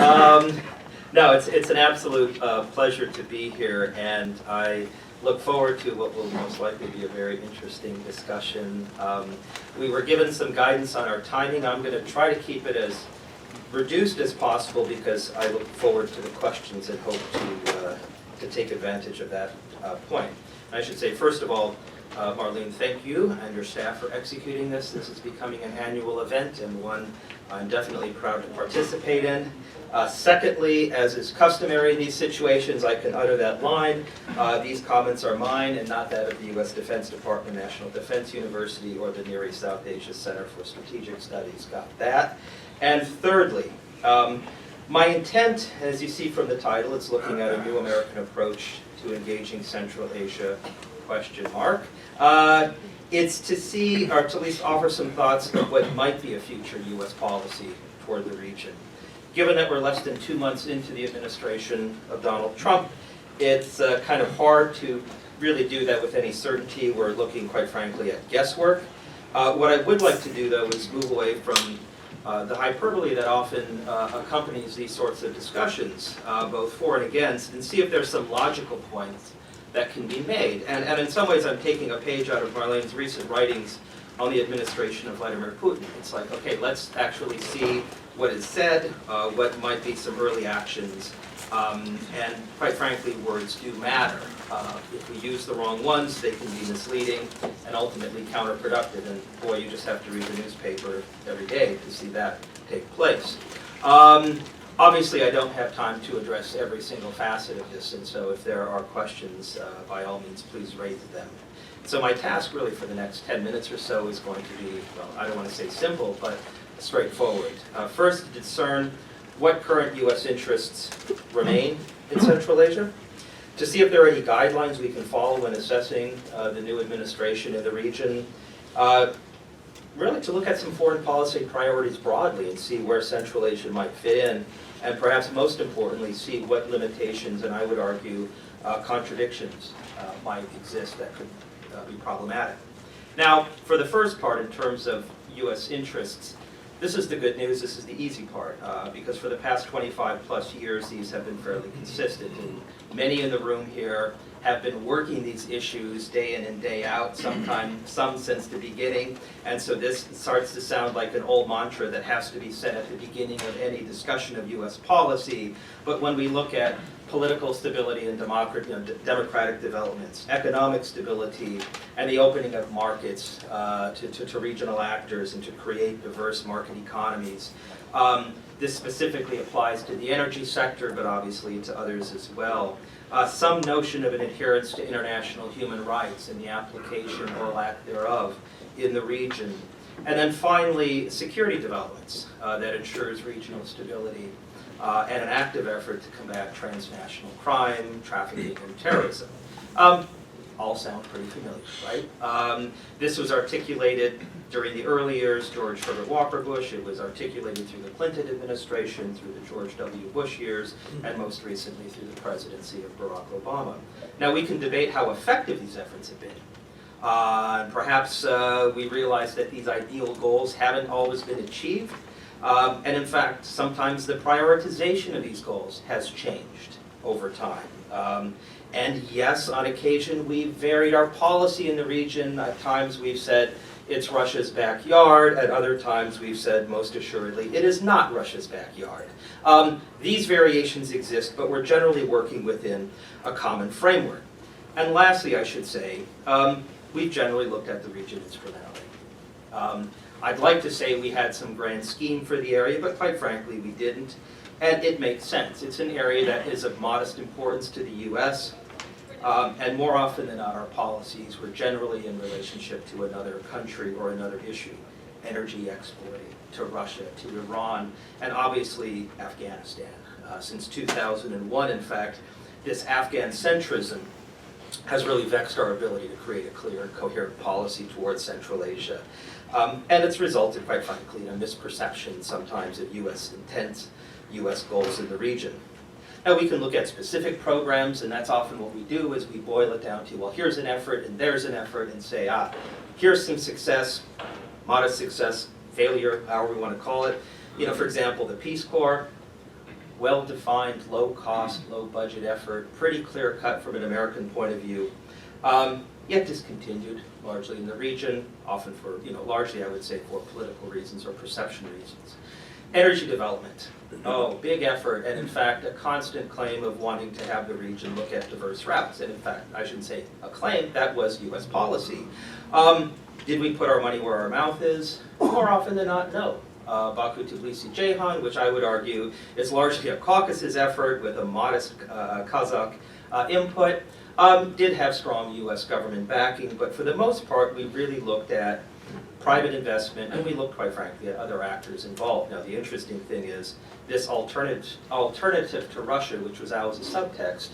No, it's an absolute pleasure to be here, and I look forward to what will most likely be a very interesting discussion. We were given some guidance on our timing. I'm going to try to keep it as reduced as possible because I look forward to the questions and hope to take advantage of that point. I should say, first of all, Marlene, thank you and your staff for executing this. This is becoming an annual event and one I'm definitely proud to participate in. Secondly, as is customary in these situations, I can utter that line. These comments are mine and not that of the U.S. Defense Department, National Defense University, or the Near East South Asia Center for Strategic Studies. Got that. And thirdly, my intent, as you see from the title, it's looking at a new American approach to engaging Central Asia, ? It's to see, or to at least offer some thoughts of what might be a future U.S. policy toward the region. Given that we're less than 2 months into the administration of Donald Trump, it's kind of hard to really do that with any certainty. We're looking, quite frankly, at guesswork. What I would like to do, though, is move away from the hyperbole that often accompanies these sorts of discussions, both for and against, and see if there's some logical points that can be made. And in some ways, I'm taking a page out of Marlene's recent writings on the administration of Vladimir Putin. It's like, okay, let's actually see what is said, what might be some early actions, and quite frankly, words do matter. If we use the wrong ones, they can be misleading and ultimately counterproductive. And boy, you just have to read the newspaper every day to see that take place. Obviously, I don't have time to address every single facet of this, and so if there are questions, by all means, please raise them. So my task really for the next 10 minutes or so is going to be, well, I don't want to say simple, but straightforward. First, to discern what current U.S. interests remain in Central Asia, to see if there are any guidelines we can follow when assessing the new administration in the region, really to look at some foreign policy priorities broadly and see where Central Asia might fit in, and perhaps most importantly, see what limitations, and I would argue contradictions, might exist that could be problematic. Now, for the first part, in terms of U.S. interests, this is the good news, this is the easy part, because for the past 25 plus years, these have been fairly consistent, and many in the room here have been working these issues day in and day out, some since the beginning, and so this starts to sound like an old mantra that has to be said at the beginning of any discussion of U.S. policy, but when we look at political stability and democratic developments, economic stability, and the opening of markets to regional actors and to create diverse market economies. This specifically applies to the energy sector, but obviously to others as well. Some notion of an adherence to international human rights and the application or lack thereof in the region. And then finally, security developments that ensures regional stability. And an active effort to combat transnational crime, trafficking, and terrorism. All sound pretty familiar, right? This was articulated during the early years, George Herbert Walker Bush. It was articulated through the Clinton administration, through the George W. Bush years, and most recently through the presidency of Barack Obama. Now, we can debate how effective these efforts have been. Perhaps we realize that these ideal goals haven't always been achieved. And in fact, sometimes the prioritization of these goals has changed over time. And yes, on occasion, we've varied our policy in the region. At times we've said it's Russia's backyard. At other times we've said, most assuredly, it is not Russia's backyard. These variations exist, but we're generally working within a common framework. And lastly, I should say, we've generally looked at the region instrumentally. I'd like to say we had some grand scheme for the area, but quite frankly, we didn't. And it makes sense. It's an area that is of modest importance to the U.S., and more often than not, our policies were generally in relationship to another country or another issue. Energy exporting to Russia, to Iran, and obviously Afghanistan. Since 2001, in fact, this Afghan centrism has really vexed our ability to create a clear and coherent policy towards Central Asia. And it's resulted, quite frankly, in a misperception sometimes of U.S. intent, U.S. goals in the region. Now we can look at specific programs, and that's often what we do, is we boil it down to, well, here's an effort and there's an effort, and say, here's some success, modest success, failure, however we want to call it. For example, the Peace Corps. well-defined, low-cost, low-budget effort, pretty clear-cut from an American point of view, yet discontinued largely in the region, often for, largely I would say for political reasons or perception reasons. Energy development. Oh, big effort, and in fact, a constant claim of wanting to have the region look at diverse routes. And in fact, I shouldn't say a claim, that was US policy. Did we put our money where our mouth is? More often than not, no. Baku Tbilisi Ceyhan, which I would argue is largely a Caucasus effort with a modest Kazakh input, did have strong US government backing, but for the most part, we really looked at private investment, and we looked, quite frankly, at other actors involved. Now, the interesting thing is, this alternative to Russia, which was out as a subtext,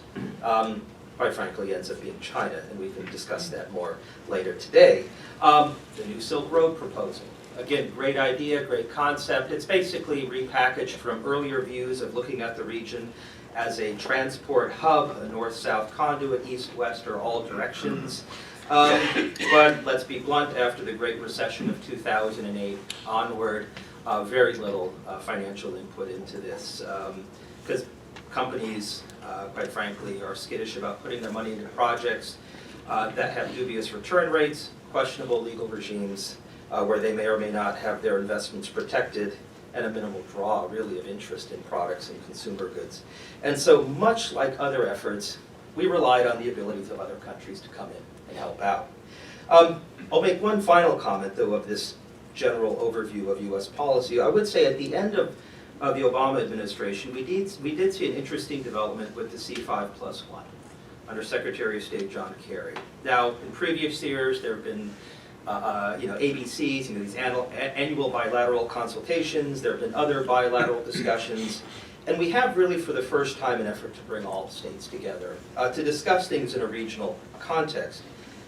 quite frankly, ends up being China, and we can discuss that more later today. The New Silk Road proposal. Again, great idea, great concept. It's basically repackaged from earlier views of looking at the region as a transport hub, a north-south conduit, east-west, or all directions. But let's be blunt, after the Great Recession of 2008 onward, very little financial input into this, because companies, quite frankly, are skittish about putting their money into projects that have dubious return rates, questionable legal regimes, where they may or may not have their investments protected, and a minimal draw, really, of interest in products and consumer goods. And so, much like other efforts, we relied on the abilities of other countries to come in and help out. I'll make one final comment, though, of this general overview of US policy. I would say at the end of the Obama administration, we did see an interesting development with the C5+1 under Secretary of State John Kerry. Now, in previous years, there have been ABCs, these annual bilateral consultations, there have been other bilateral discussions, and we have really for the first time an effort to bring all states together to discuss things in a regional context.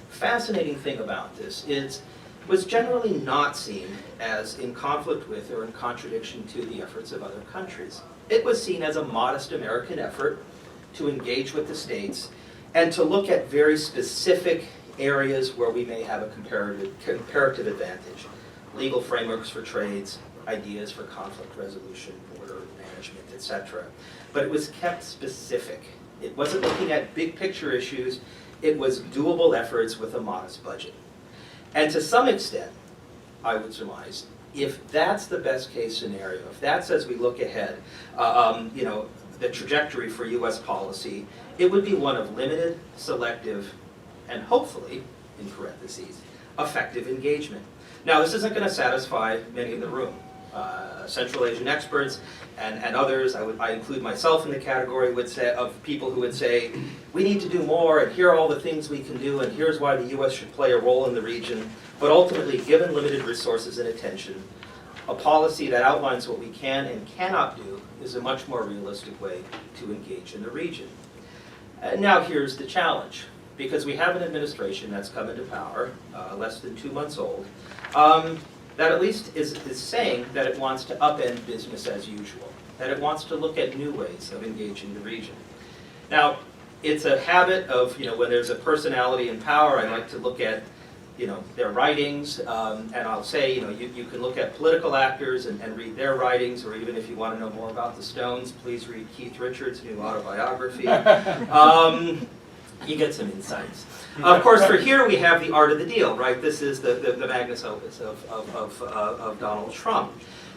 Fascinating thing about this is it was generally not seen as in conflict with or in contradiction to the efforts of other countries. It was seen as a modest American effort to engage with the states and to look at very specific areas where we may have a comparative advantage. Legal frameworks for trades, ideas for conflict resolution, border management, etc. But it was kept specific. It wasn't looking at big picture issues, it was doable efforts with a modest budget. And to some extent, I would surmise, if that's the best case scenario, if that's as we look ahead, the trajectory for US policy, it would be one of limited, selective, and hopefully, in parentheses, effective engagement. Now, this isn't going to satisfy many in the room. Central Asian experts and others, I include myself in the category, of people who would say, we need to do more, and here are all the things we can do, and here's why the US should play a role in the region. But ultimately, given limited resources and attention, a policy that outlines what we can and cannot do is a much more realistic way to engage in the region. And now here's the challenge. Because we have an administration that's come into power, less than 2 months old, that at least is saying that it wants to upend business as usual, that it wants to look at new ways of engaging the region. Now, it's a habit of, when there's a personality in power, I like to look at, their writings, and I'll say, you can look at political actors and read their writings, or even if you want to know more about the Stones, please read Keith Richards' new autobiography. You get some insights. Of course, for here we have the art of the deal, right? This is the magnus opus of Donald Trump.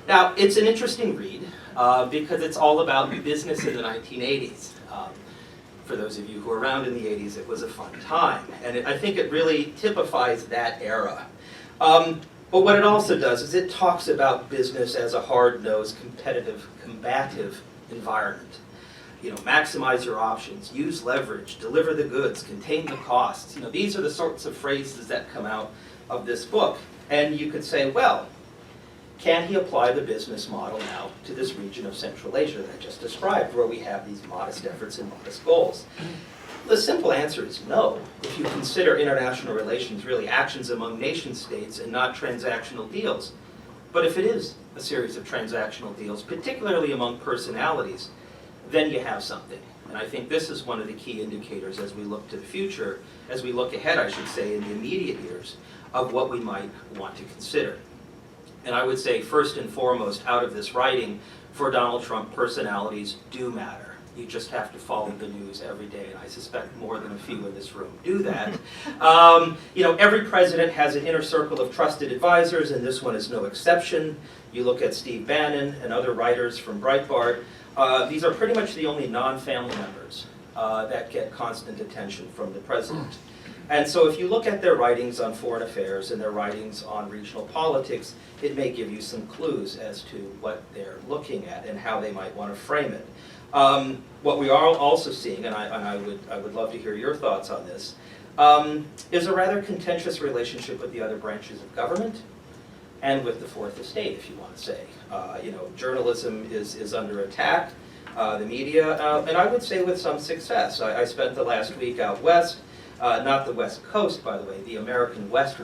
Now, it's an interesting read because it's all about business in the 1980s. For those of you who were around in the 80s, it was a fun time. And I think it really typifies that era. But what it also does is it talks about business as a hard-nosed, competitive, combative environment. Maximize your options, use leverage, deliver the goods, contain the costs. These are the sorts of phrases that come out of this book. And you could say, well, can he apply the business model now to this region of Central Asia that I just described, where we have these modest efforts and modest goals? The simple answer is no, if you consider international relations really actions among nation states and not transactional deals. But if it is a series of transactional deals, particularly among personalities, then you have something. And I think this is one of the key indicators as we look to the future, as we look ahead, I should say, in the immediate years, of what we might want to consider. And I would say, first and foremost, out of this writing, for Donald Trump, personalities do matter. You just have to follow the news every day, and I suspect more than a few in this room do that. Every president has an inner circle of trusted advisors, and this one is no exception. You look at Steve Bannon and other writers from Breitbart. These are pretty much the only non-family members that get constant attention from the president. And so if you look at their writings on foreign affairs and their writings on regional politics, it may give you some clues as to what they're looking at and how they might want to frame it. What we are also seeing, and I would love to hear your thoughts on this, is a rather contentious relationship with the other branches of government and with the Fourth Estate, if you want to say. Journalism is under attack, the media, and I would say with some success. I spent the last week out west, not the West Coast, by the way, the American West.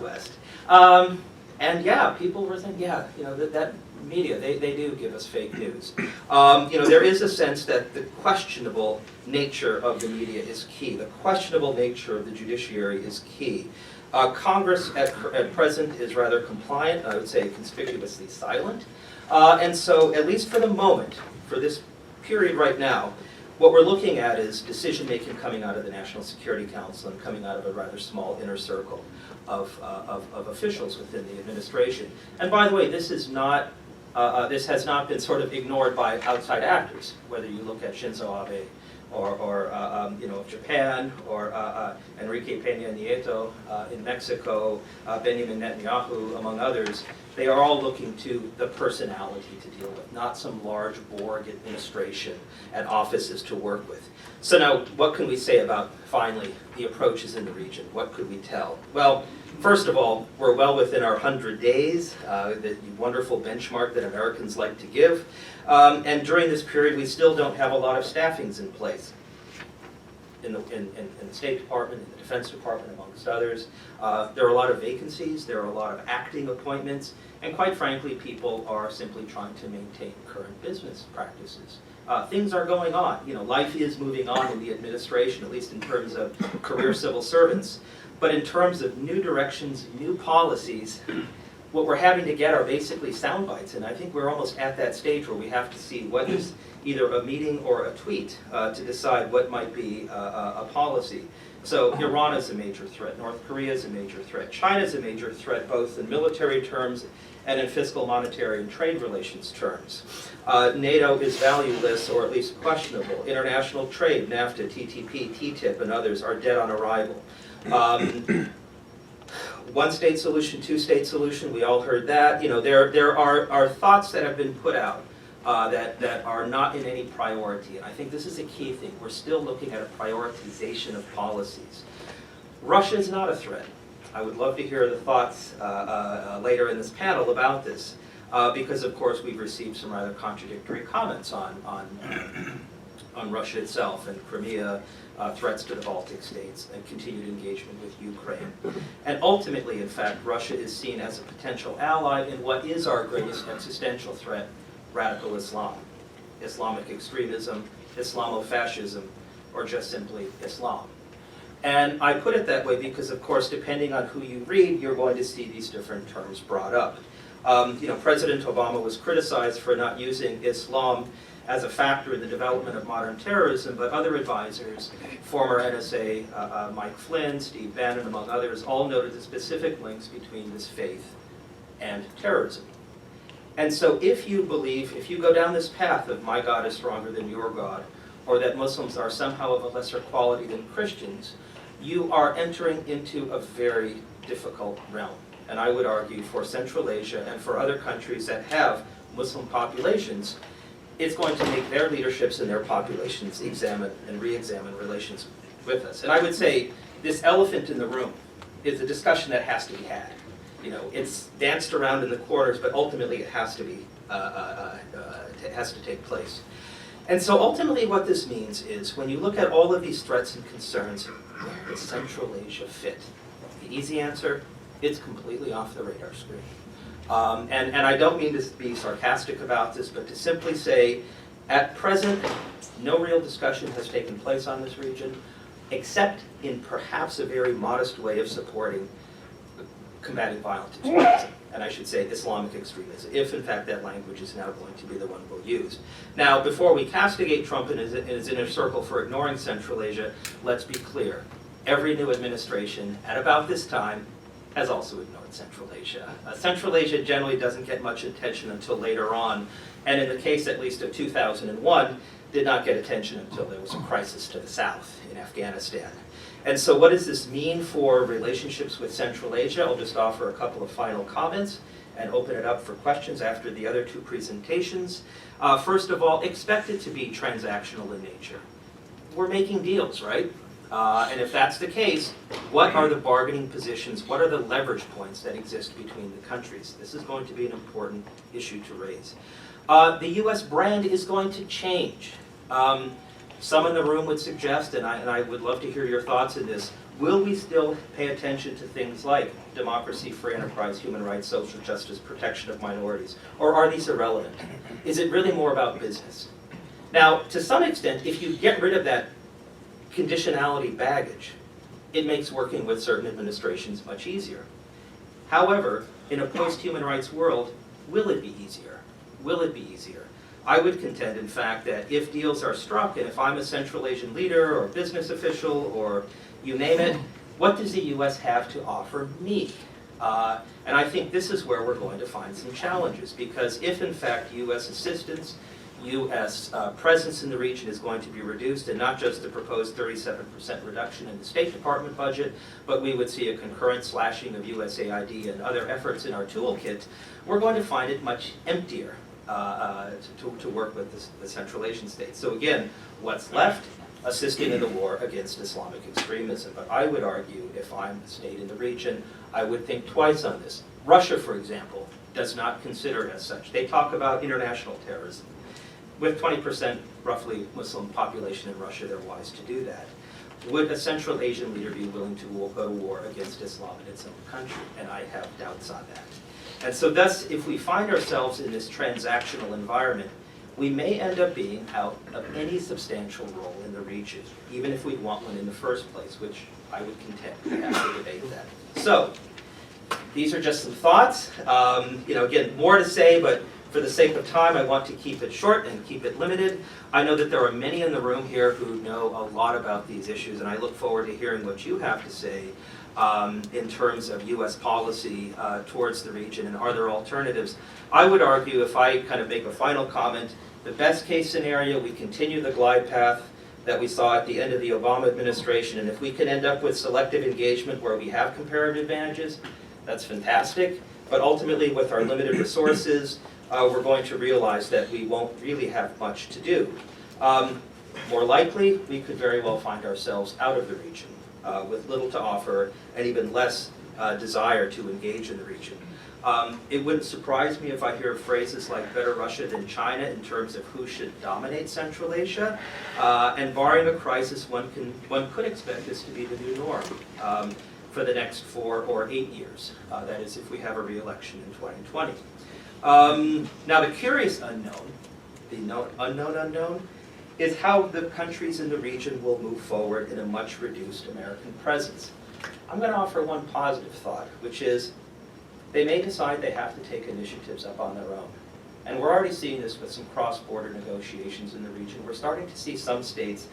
And yeah, people were saying, that media, they do give us fake news. There is a sense that the questionable nature of the media is key. The questionable nature of the judiciary is key. Congress at present is rather compliant, I would say conspicuously silent. And so, at least for the moment, for this period right now, what we're looking at is decision-making coming out of the National Security Council and coming out of a rather small inner circle of officials within the administration. And by the way, this has not been sort of ignored by outside actors, whether you look at Shinzo Abe or Japan, or Enrique Peña Nieto in Mexico, Benjamin Netanyahu, among others. They are all looking to the personality to deal with, not some large Borg administration and offices to work with. So now, what can we say about, finally, the approaches in the region? What could we tell? Well, first of all, we're well within our 100 days, the wonderful benchmark that Americans like to give. And during this period, we still don't have a lot of staffings in place. In the State Department, in the Defense Department, amongst others. There are a lot of vacancies, there are a lot of acting appointments, and quite frankly, people are simply trying to maintain current business practices. Things are going on. Life is moving on in the administration, at least in terms of career civil servants. But in terms of new directions, new policies, what we're having to get are basically sound bites, and I think we're almost at that stage where we have to see what is either a meeting or a tweet to decide what might be a policy. So Iran is a major threat, North Korea is a major threat, China is a major threat both in military terms and in fiscal, monetary, and trade relations terms. NATO is valueless or at least questionable. International trade, NAFTA, TTP, TTIP, and others are dead on arrival. One-state solution, two-state solution, we all heard that. There are thoughts that have been put out that are not in any priority. And I think this is a key thing. We're still looking at a prioritization of policies. Russia is not a threat. I would love to hear the thoughts later in this panel about this, because of course we've received some rather contradictory comments on Russia itself and Crimea, threats to the Baltic states, and continued engagement with Ukraine. And ultimately, in fact, Russia is seen as a potential ally in what is our greatest existential threat, radical Islam, Islamic extremism, Islamofascism, or just simply Islam. And I put it that way because, of course, depending on who you read, you're going to see these different terms brought up. President Obama was criticized for not using Islam as a factor in the development of modern terrorism, but other advisors, former NSA Mike Flynn, Steve Bannon, among others, all noted the specific links between this faith and terrorism. And so if you go down this path of my God is stronger than your God, or that Muslims are somehow of a lesser quality than Christians, you are entering into a very difficult realm. And I would argue for Central Asia and for other countries that have Muslim populations, it's going to make their leaderships and their populations examine and re-examine relations with us. And I would say this elephant in the room is a discussion that has to be had. It's danced around in the corners, but ultimately it has to be, it has to take place. And so ultimately what this means is when you look at all of these threats and concerns, where does Central Asia fit? The easy answer, it's completely off the radar screen. And I don't mean to be sarcastic about this, but to simply say, at present, no real discussion has taken place on this region, except in perhaps a very modest way of supporting combating violent extremism, and I should say Islamic extremism, if in fact that language is now going to be the one we'll use. Now, before we castigate Trump and his inner circle for ignoring Central Asia, let's be clear. Every new administration, at about this time, has also ignored Central Asia. Central Asia generally doesn't get much attention until later on, and in the case at least of 2001, did not get attention until there was a crisis to the south in Afghanistan. And so what does this mean for relationships with Central Asia? I'll just offer a couple of final comments and open it up for questions after the other two presentations. First of all, expect it to be transactional in nature. We're making deals, right? And if that's the case, what are the bargaining positions? What are the leverage points that exist between the countries? This is going to be an important issue to raise. The U.S. brand is going to change. Some in the room would suggest, and I would love to hear your thoughts on this, will we still pay attention to things like democracy, free enterprise, human rights, social justice, protection of minorities? Or are these irrelevant? Is it really more about business? Now, to some extent, if you get rid of that conditionality baggage, it makes working with certain administrations much easier. However, in a post-human rights world, will it be easier? Will it be easier? I would contend, in fact, that if deals are struck, and if I'm a Central Asian leader or business official or you name it, what does the U.S. have to offer me? And I think this is where we're going to find some challenges, because if, in fact, U.S. assistance, U.S. presence in the region is going to be reduced, and not just the proposed 37% reduction in the State Department budget, but we would see a concurrent slashing of USAID and other efforts in our toolkit, we're going to find it much emptier to work with the Central Asian states. So again, what's left? Assisting in the war against Islamic extremism. But I would argue, if I'm a state in the region, I would think twice on this. Russia, for example, does not consider it as such. They talk about international terrorism. With 20% roughly Muslim population in Russia, they're wise to do that. Would a Central Asian leader be willing to go to war against Islam in its own country? And I have doubts on that. And so thus, if we find ourselves in this transactional environment, we may end up being out of any substantial role in the region, even if we want one in the first place, which I would contend we have to debate that. So, these are just some thoughts. Again, more to say, but for the sake of time, I want to keep it short and keep it limited. I know that there are many in the room here who know a lot about these issues, and I look forward to hearing what you have to say in terms of U.S. policy towards the region, and are there alternatives? I would argue, if I kind of make a final comment, the best case scenario, we continue the glide path that we saw at the end of the Obama administration, and if we can end up with selective engagement where we have comparative advantages, that's fantastic. But ultimately, with our limited resources, we're going to realize that we won't really have much to do. More likely, we could very well find ourselves out of the region with little to offer and even less desire to engage in the region. It wouldn't surprise me if I hear phrases like better Russia than China in terms of who should dominate Central Asia. And barring a crisis, one could expect this to be the new norm for the next 4 or 8 years. That is, if we have a re-election in 2020. Now, the curious unknown, the unknown, is how the countries in the region will move forward in a much reduced American presence. I'm going to offer one positive thought, which is they may decide they have to take initiatives up on their own. And we're already seeing this with some cross-border negotiations in the region. We're starting to see some states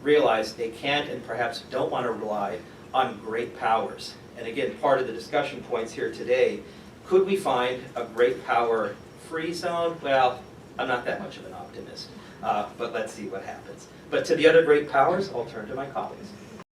realize they can't and perhaps don't want to rely on great powers. And again, part of the discussion points here today, could we find a great power free zone? Well, I'm not that much of an optimist, but let's see what happens. But to the other great powers, I'll turn to my colleagues.